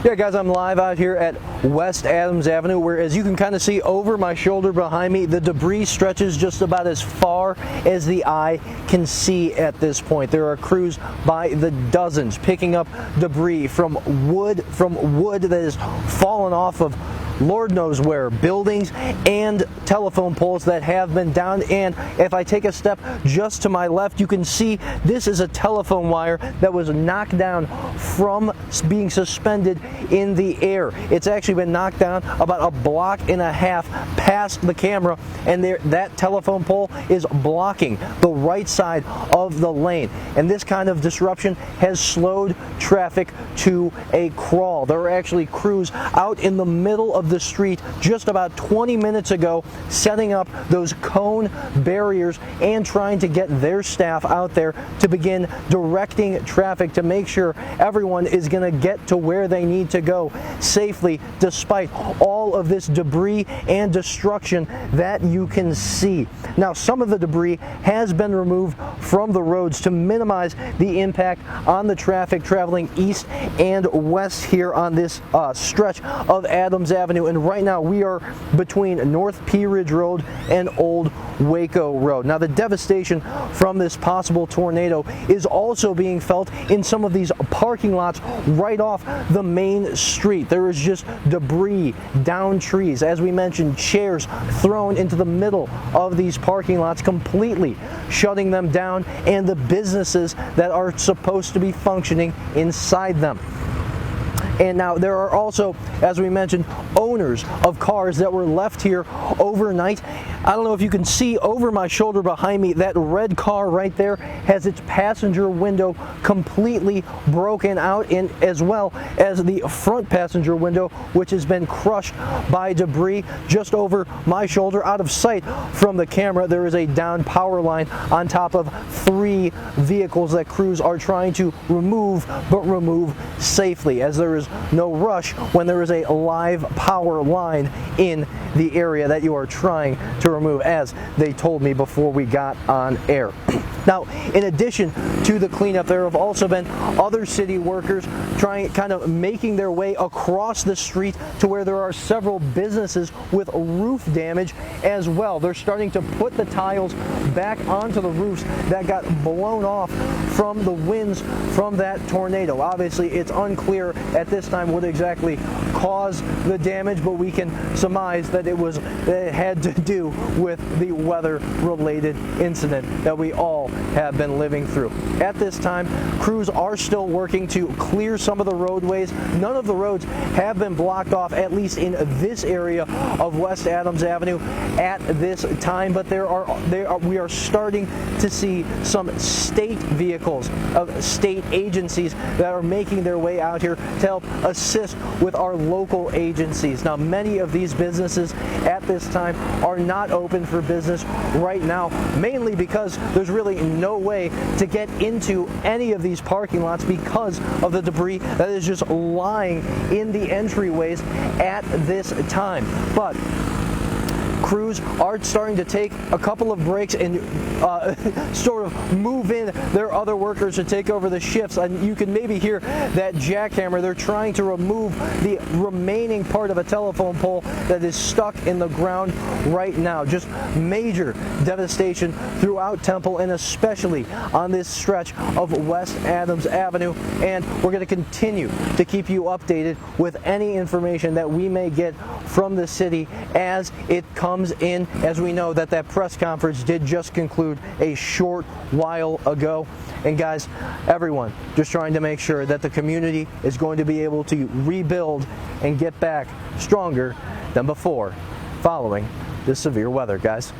Yeah, guys, I'm live out here at West Adams Avenue, where, as you can kind of see over my shoulder behind me, the debris stretches just about as far as the eye can see at this point. There are crews by the dozens picking up debris from wood that has fallen off of Lord knows where, buildings and telephone poles that have been downed. And if I take a step just to my left, you can see this is a telephone wire that was knocked down from being suspended in the air. It's actually been knocked down about a block and a half past the camera, and that telephone pole is blocking the right side of the lane. And this kind of disruption has slowed traffic to a crawl. There are actually crews out in the middle of the street just about 20 minutes ago setting up those cone barriers and trying to get their staff out there to begin directing traffic to make sure everyone is going to get to where they need to go safely, despite all of this debris and destruction that you can see. Now, some of the debris has been removed from the roads to minimize the impact on the traffic traveling east and west here on this stretch of Adams Avenue. And right now we are between North Pea Ridge Road and Old Waco Road. Now, the devastation from this possible tornado is also being felt in some of these parking lots right off the main street. There is just debris, down trees, as we mentioned, chairs thrown into the middle of these parking lots, completely shutting them down and the businesses that are supposed to be functioning inside them. And now there are also, as we mentioned, owners of cars that were left here overnight. I don't know if you can see over my shoulder behind me, that red car right there has its passenger window completely broken out, and as well as the front passenger window, which has been crushed by debris. Just over my shoulder, out of sight from the camera, there is a downed power line on top of 3 vehicles that crews are trying to remove, but remove safely, as there is no rush when there is a live power line in the area that you are trying to remove, as they told me before we got on air. Now, in addition to the cleanup, there have also been other city workers kind of making their way across the street to where there are several businesses with roof damage as well. They're starting to put the tiles back onto the roofs that got blown off from the winds from that tornado. Obviously, it's unclear at this time what exactly caused the damage, but we can surmise that it had to do with the weather-related incident that we all have been living through. At this time, crews are still working to clear some of the roadways. None of the roads have been blocked off, at least in this area of West Adams Avenue at this time, but we are starting to see some state vehicles of state agencies that are making their way out here to help assist with our local agencies. Now, many of these businesses at this time are not open for business right now, mainly because there's really no way to get into any of these parking lots because of the debris that is just lying in the entryways at this time. But crews are starting to take a couple of breaks and sort of move in their other workers to take over the shifts. And you can maybe hear that jackhammer. They're trying to remove the remaining part of a telephone pole that is stuck in the ground right now. Just major devastation throughout Temple, and especially on this stretch of West Adams Avenue. And we're going to continue to keep you updated with any information that we may get from the city as it comes in, as we know that press conference did just conclude a short while ago. And guys, everyone just trying to make sure that the community is going to be able to rebuild and get back stronger than before following this severe weather, guys.